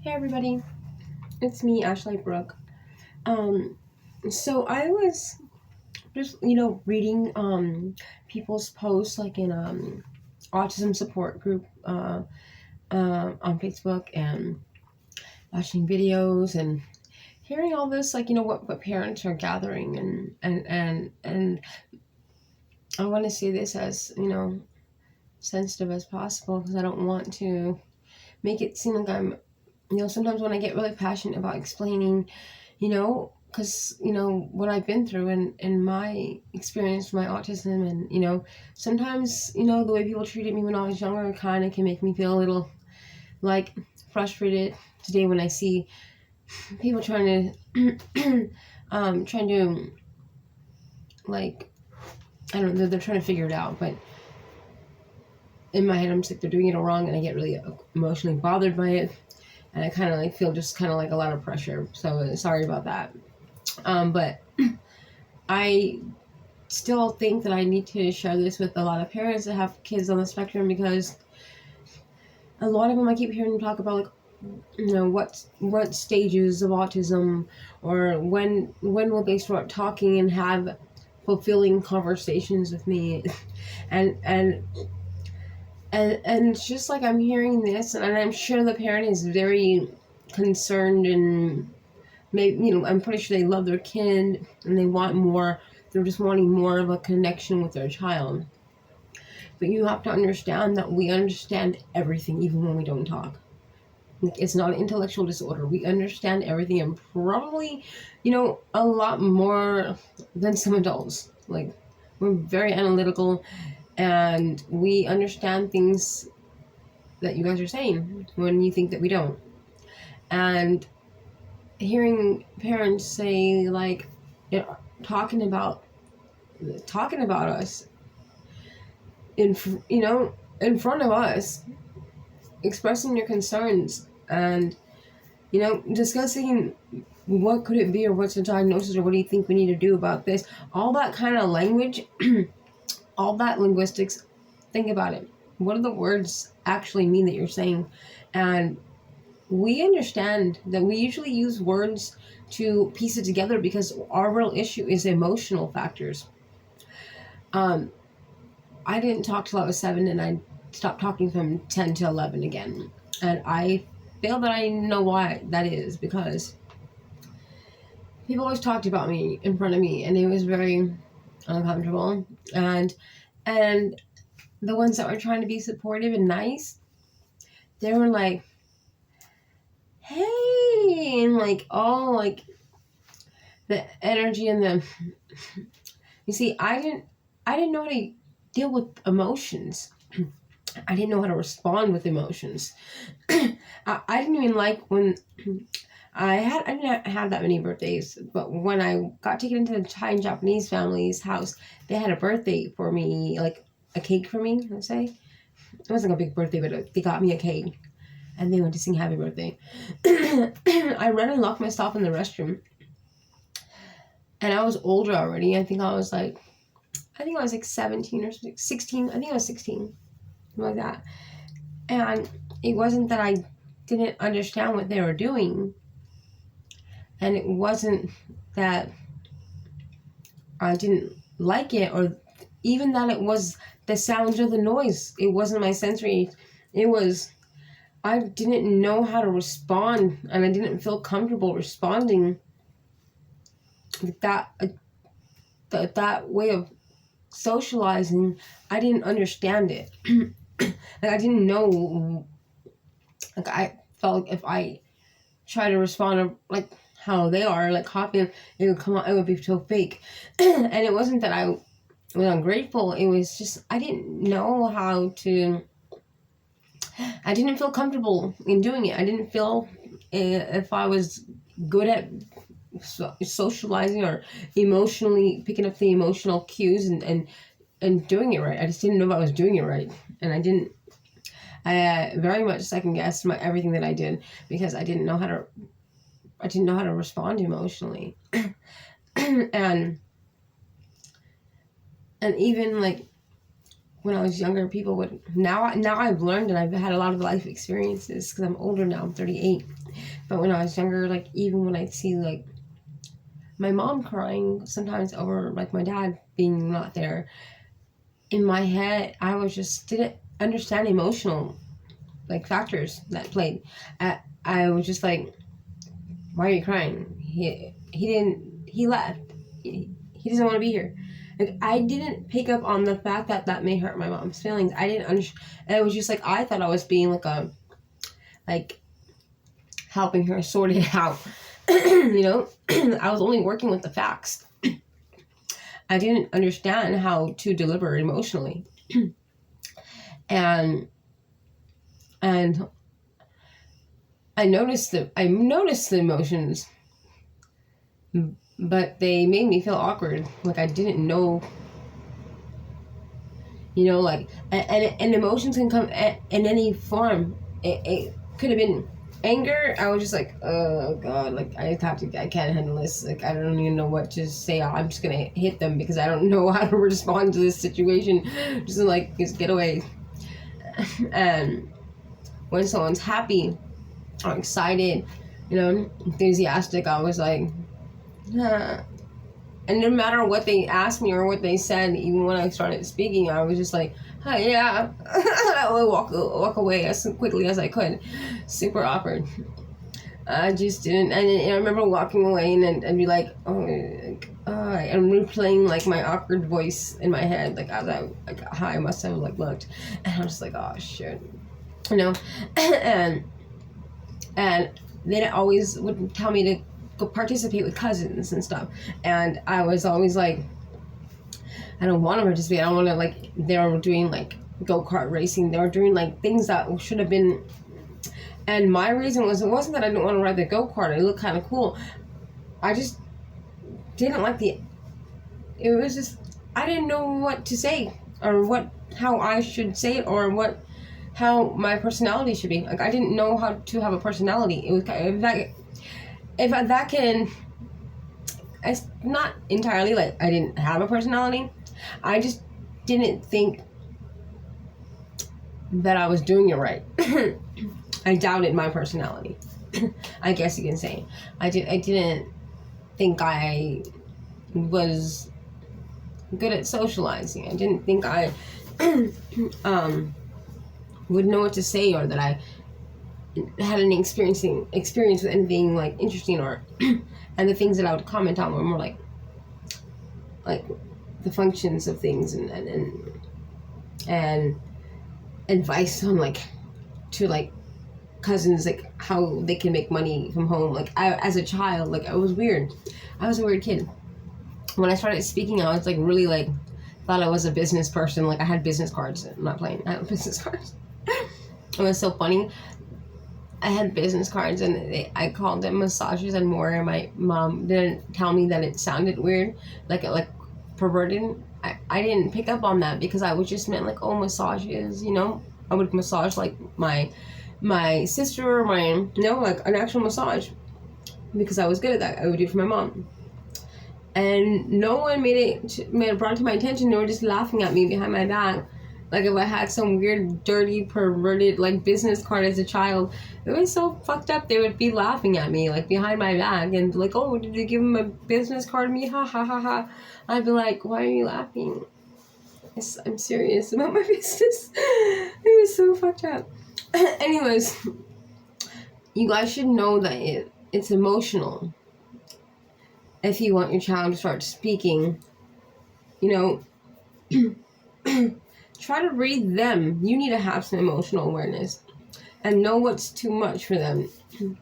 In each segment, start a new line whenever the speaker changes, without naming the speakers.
Hey everybody, it's me, Ashley Brooke. Um, so I was just, reading people's posts like in autism support group on Facebook and watching videos and hearing all this, like what parents are gathering and I want to say this as sensitive as possible because I don't want to make it seem like I'm sometimes when I get really passionate about explaining because what I've been through and my experience with my autism and sometimes the way people treated me when I was younger kind of can make me feel a little like frustrated today when I see people trying to trying to like I don't know, they're trying to figure it out, but in my head I'm just like they're doing it all wrong and I get really emotionally bothered by it and I kind of like feel just kind of like a lot of pressure, so sorry about that. But I still think that I need to share this with a lot of parents that have kids on the spectrum because a lot of them I keep hearing them talk about like what stages of autism or when will they start talking and have fulfilling conversations with me and it's just like I'm hearing this and I'm sure the parent is very concerned and maybe I'm pretty sure they love their kid and they want more. They're just wanting more of a connection with their child. But you have to understand that we understand everything even when we don't talk. It's not an intellectual disorder. We understand everything and probably, a lot more than some adults. Like, we're very analytical and we understand things that you guys are saying when you think that we don't. And hearing parents say like talking about us in in front of us, expressing your concerns and discussing what could it be or what's the diagnosis or what do you think we need to do about this, all that kind of language, all that linguistics. Think about it. What do the words actually mean that you're saying? And we understand that we usually use words to piece it together because our real issue is emotional factors. I didn't talk till I was 7 and I stopped talking from 10 to 11 again. And I feel that I know why that is because people always talked about me in front of me and it was very uncomfortable. And the ones that were trying to be supportive and nice, they were like, hey, and like all like the energy and the you see, I didn't know how to deal with emotions. I didn't know how to respond with emotions. I didn't even like when I didn't have that many birthdays, but when I got taken into the Thai and Japanese family's house, they had a birthday for me, like a cake for me, let's say. It wasn't a big birthday, but they got me a cake. And they went to sing happy birthday. I ran and locked myself in the restroom. And I was older already. I think I was like 17 or 16. I think I was 16. Something like that. And it wasn't that I didn't understand what they were doing. And it wasn't that I didn't like it or even that it was the sounds or the noise. It wasn't my sensory. It was, I didn't know how to respond and I didn't feel comfortable responding that way of socializing. I didn't understand it. Like I didn't know, like I felt like if I try to respond like how they are, like copying, it would come out, it would be so fake. And it wasn't that I was ungrateful, it was just I didn't know how to, I didn't feel comfortable in doing it. I didn't feel if I was good at socializing or emotionally picking up the emotional cues and doing it right. I just didn't know if I was doing it right, and I very much second guessed everything that I did because I didn't know how to respond emotionally. and even like when I was younger, people would, now I've learned and I've had a lot of life experiences because I'm older now, I'm 38. But when I was younger, like, even when I see, like, my mom crying sometimes over, like, my dad being not there, in my head, I was just, didn't understand emotional, like, factors that played. I was just like, why are you crying? He left. He doesn't want to be here. Like, I didn't pick up on the fact that that may hurt my mom's feelings. I didn't understand. And it was just like, I thought I was being like helping her sort it out. You know, I was only working with the facts. I didn't understand how to deliver emotionally. and I noticed the emotions, but they made me feel awkward. Like, I didn't know, you know, like, and emotions can come in any form. It could have been anger. I was just like, oh God, like, I can't handle this. Like, I don't even know what to say. I'm just gonna hit them because I don't know how to respond to this situation. Just get away. And when someone's happy or excited, you know, enthusiastic, I was like, huh. And no matter what they asked me or what they said, even when I started speaking, I was just like, oh, yeah. I would walk away as quickly as I could. Super awkward. I just didn't. And I remember walking away and be like, and replaying, like, my awkward voice in my head, like, as how I must have, like, looked. And I was just like, oh, shit. You know? and then it always would tell me to go participate with cousins and stuff, and I was always like, I don't want to participate. I don't want to, like, they were doing, like, go-kart racing, they were doing, like, things that should have been, and my reason was, it wasn't that I didn't want to ride the go-kart, it looked kind of cool, I just didn't like it was just, I didn't know what to say, or how I should say it, or how my personality should be. Like, I didn't know how to have a personality. It was if that can, it's not entirely like I didn't have a personality. I just didn't think that I was doing it right. I doubted my personality. I guess you can say. I didn't think I was good at socializing. I didn't think I would know what to say, or that I had any experience with anything, like, interesting, or and the things that I would comment on were more like the functions of things, and advice on, like, to, like, cousins, like, how they can make money from home. Like, I, as a child, like, I was weird. I was a weird kid. When I started speaking, I was, like, really, like, thought I was a business person. Like, I had business cards. I'm not playing. I had business cards. It was so funny. I had business cards, and I called them massages and more, and my mom didn't tell me that it sounded weird, like perverted. I didn't pick up on that because I was just meant, like, oh, massages, you know? I would massage, like, my sister, or like, an actual massage, because I was good at that. I would do it for my mom. And no one brought it to my attention. They were just laughing at me behind my back. Like, if I had some weird, dirty, perverted, like, business card as a child, it was so fucked up. They would be laughing at me, like, behind my back, and like, oh, did you give him a business card? Me, ha ha ha ha. I'd be like, why are you laughing? I'm serious about my business. It was so fucked up. Anyways, you guys should know that it's emotional. If you want your child to start speaking, you know, try to read them. You need to have some emotional awareness and know what's too much for them, you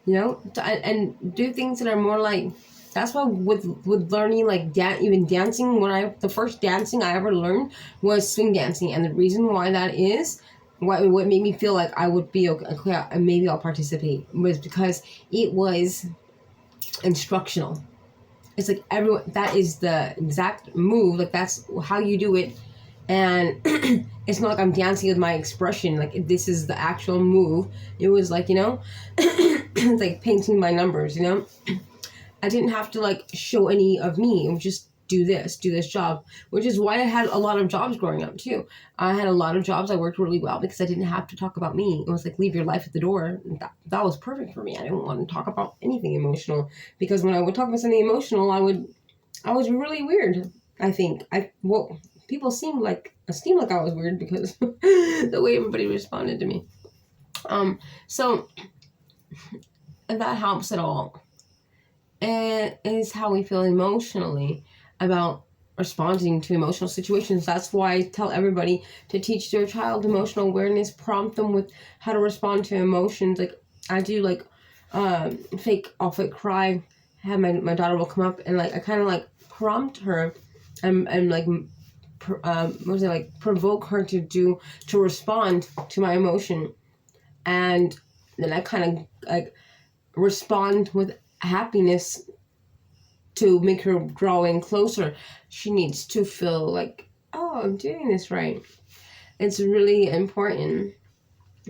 know, and do things that are more like, that's why with learning, like, even dancing, the first dancing I ever learned was swing dancing, and the reason why that is, what made me feel like I would be okay, maybe I'll participate, was because it was instructional. It's like, everyone, that is the exact move, like, that's how you do it. And it's not like I'm dancing with my expression, like, this is the actual move. It was like, you know, it's like painting my numbers, you know. I didn't have to, like, show any of me. It was just do this job, which is why I had a lot of jobs growing up too. I had a lot of jobs. I worked really well because I didn't have to talk about me. It was like, leave your life at the door. That was perfect for me. I didn't want to talk about anything emotional, because when I would talk about something emotional, I was really weird. I think people esteemed like I was weird because the way everybody responded to me. So that helps at all. It is how we feel emotionally about responding to emotional situations. That's why I tell everybody to teach their child emotional awareness, prompt them with how to respond to emotions. Like I do, like I'll fake cry, have my daughter will come up and like I kind of like prompt her and like provoke her to respond to my emotion, and then I kind of like respond with happiness to make her draw in closer. She needs to feel like, oh, I'm doing this right. It's really important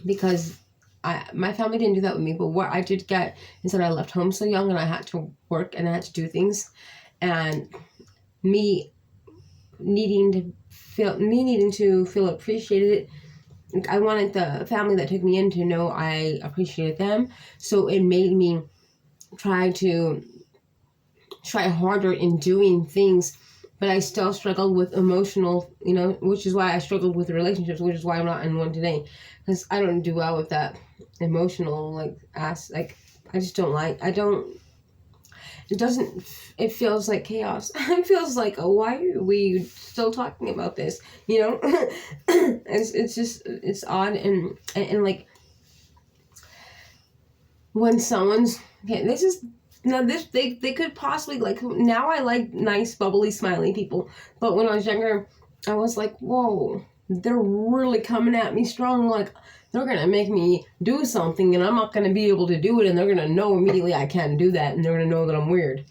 because my family didn't do that with me, but what I did get is that I left home so young and I had to work and I had to do things, and me needing to feel appreciated. I wanted the family that took me in to know I appreciated them, so it made me try harder in doing things, but I still struggled with emotional, which is why I struggled with relationships, which is why I'm not in one today, because I don't do well with that emotional, I just don't it feels like chaos. It feels like, oh, why are we still talking about this? It's odd, and like when someone's, okay, they could possibly, like, now I like nice, bubbly, smiley people, but when I was younger, I was like, whoa, they're really coming at me strong, like, they're gonna make me do something, and I'm not gonna be able to do it, and they're gonna know immediately I can't do that, and they're gonna know that I'm weird.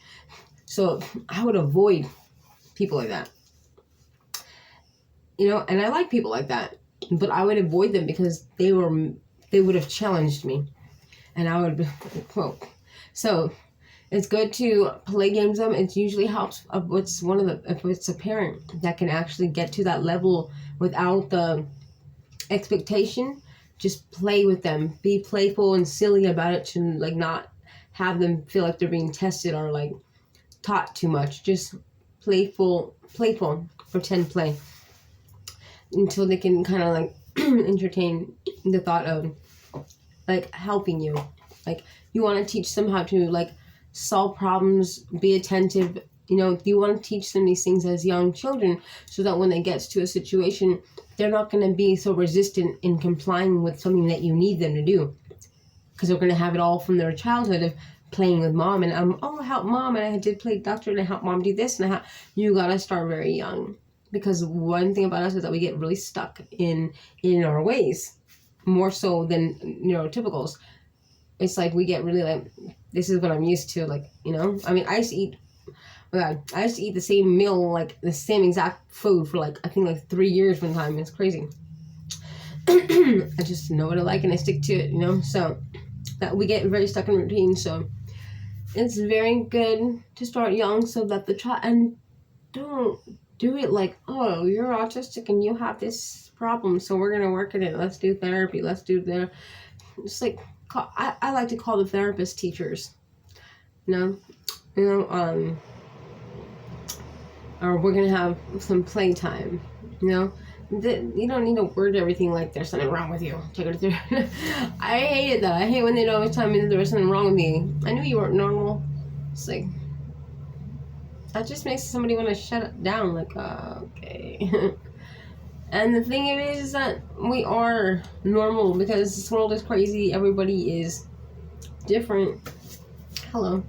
So I would avoid people like that, and I like people like that, but I would avoid them because they would have challenged me, and I would, quote. So it's good to play games with them. It usually helps if it's a parent that can actually get to that level without the expectation. Just play with them. Be playful and silly about it to like not have them feel like they're being tested or like taught too much. Just playful, pretend play until they can kind of like entertain the thought of like helping you. Like you want to teach them how to like solve problems, be attentive. You want to teach them these things as young children so that when they get to a situation, they're not going to be so resistant in complying with something that you need them to do, because they're going to have it all from their childhood of playing with mom and I help mom, and I did play doctor and I help mom do this, and you got to start very young, because one thing about us is that we get really stuck in our ways, more so than neurotypicals. It's like we get really like, this is what I'm used to, like, I mean, I used to eat the same meal, like the same exact food for like, I think like 3 years one time. It's crazy. I just know what I like and I stick to it, so that we get very stuck in routine. So it's very good to start young so that the child, and don't do it like, oh, you're autistic and you have this problem, so we're going to work at it. Let's do therapy. Let's do it's like, I like to call the therapist teachers, or we're gonna have some playtime, you don't need to word everything like there's something wrong with you. Take it through. I hated that. I hate when they always tell me that there was something wrong with me. I knew you weren't normal. It's like, that just makes somebody want to shut it down, like, okay. And the thing is that we are normal, because this world is crazy. Everybody is different. Hello.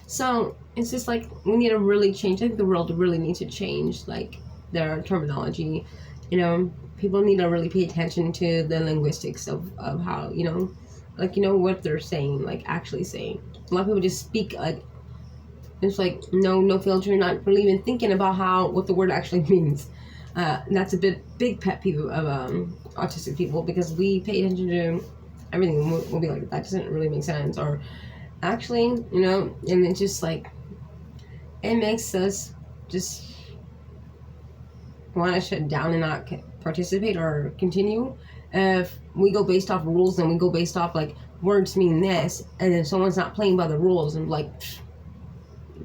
So it's just like, we need to really change. I think the world really needs to change, like, their terminology. People need to really pay attention to the linguistics of how, what they're saying, like actually saying. A lot of people just speak like, it's like no filter, not really even thinking about what the word actually means. That's a big pet peeve of autistic people, because we pay attention to everything. We'll be like, that doesn't really make sense, or actually, and it's just like, it makes us just want to shut down and not participate or continue. If we go based off rules and we go based off like words mean this, and then someone's not playing by the rules and like,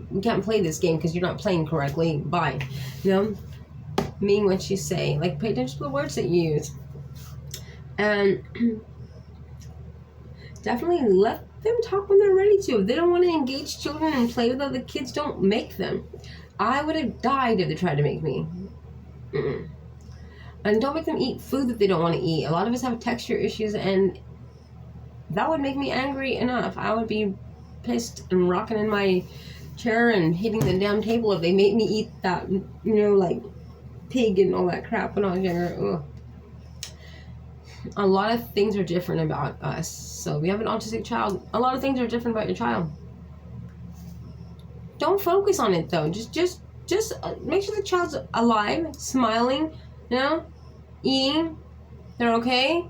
we can't play this game because you're not playing correctly, bye. You know, mean what you say. Like, pay attention to the words that you use. And definitely let them talk when they're ready to. If they don't want to engage children and play with other kids, don't make them. I would have died if they tried to make me. Mm-mm. And don't make them eat food that they don't want to eat. A lot of us have texture issues, and that would make me angry enough. I would be pissed and rocking in my chair and hitting the damn table if they made me eat that, you know, like pig and all that crap when I was younger. Ugh. A lot of things are different about us. So if you have an autistic child, a lot of things are different about your child. Don't focus on it though. Just make sure the child's alive, smiling, you know, eating, they're okay.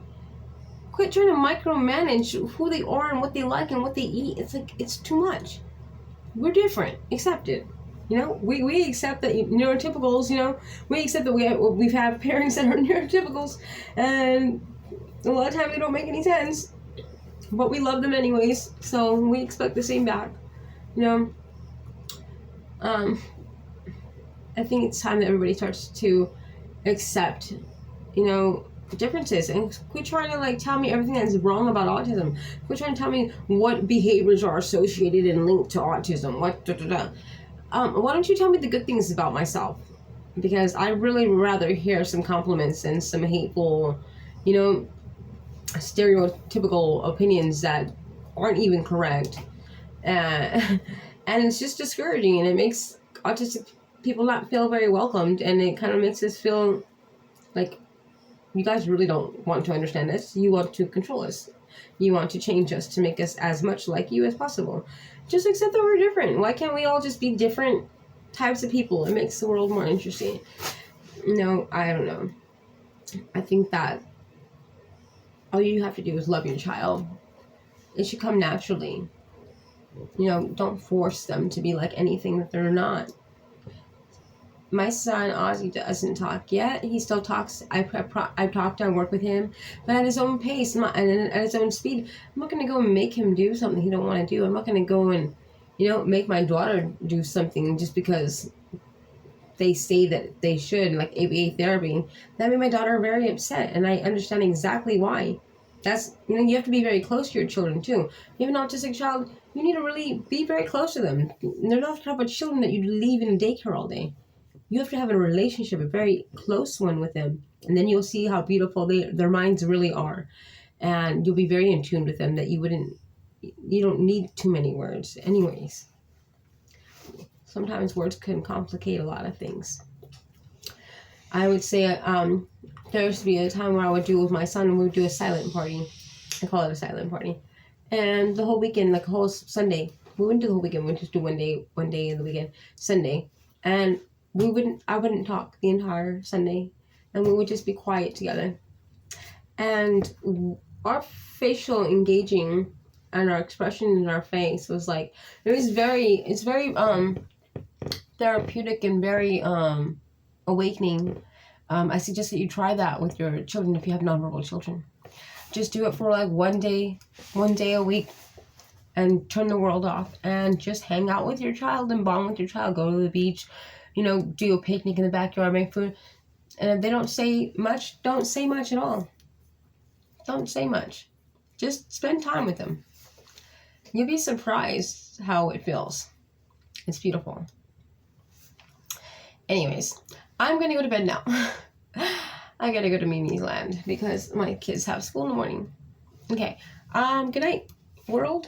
Quit trying to micromanage who they are and what they like and what they eat. It's like, it's too much. We're different. Accept it. You know, we accept that neurotypicals, you know, we accept that we've had parents that are neurotypicals, and a lot of times they don't make any sense, but we love them anyways, so we expect the same back, you know. I think it's time that everybody starts to accept, you know, differences, and quit trying to like tell me everything that's wrong about autism. Quit trying to tell me what behaviors are associated and linked to autism. Why don't you tell me the good things about myself? Because I really rather hear some compliments than some hateful, you know, stereotypical opinions that aren't even correct. And it's just discouraging, and it makes autistic people not feel very welcomed, and it kind of makes us feel like you guys really don't want to understand us. You want to control us. You want to change us to make us as much like you as possible. Just accept that we're different. Why can't we all just be different types of people? It makes the world more interesting. No, I don't know. I think that all you have to do is love your child. It should come naturally. You know, don't force them to be like anything that they're not. My son Ozzy doesn't talk yet. He still talks. I talk to and work with him, but at his own pace and at his own speed. I'm not going to go and make him do something he don't want to do. I'm not going to go and, you know, make my daughter do something just because they say that they should, like ABA therapy. That made my daughter very upset, and I understand exactly why. That's, you know, you have to be very close to your children too. You have an autistic child, you need to really be very close to them. They're not the type of children that you leave in a daycare all day. You have to have a relationship, a very close one with them, and then you'll see how beautiful their minds really are, and you'll be very in tune with them that you don't need too many words anyways. Sometimes words can complicate a lot of things. I would say there used to be a time where I would do with my son, and we would do a silent party. I call it a silent party. And the whole weekend, like a whole Sunday, we wouldn't do the whole weekend, we'd just do one day in the weekend, Sunday. And I wouldn't talk the entire Sunday, and we would just be quiet together. And our facial engaging and our expression in our face was like, it's very therapeutic and very awakening. I suggest that you try that with your children if you have nonverbal children. Just do it for like one day a week, and turn the world off and just hang out with your child and bond with your child. Go to the beach, you know, do a picnic in the backyard, make food. And if they don't say much, don't say much at all. Don't say much. Just spend time with them. You'll be surprised how it feels. It's beautiful. Anyways, I'm going to go to bed now. I got to go to Mimi's Land because my kids have school in the morning. Okay. Good night, world.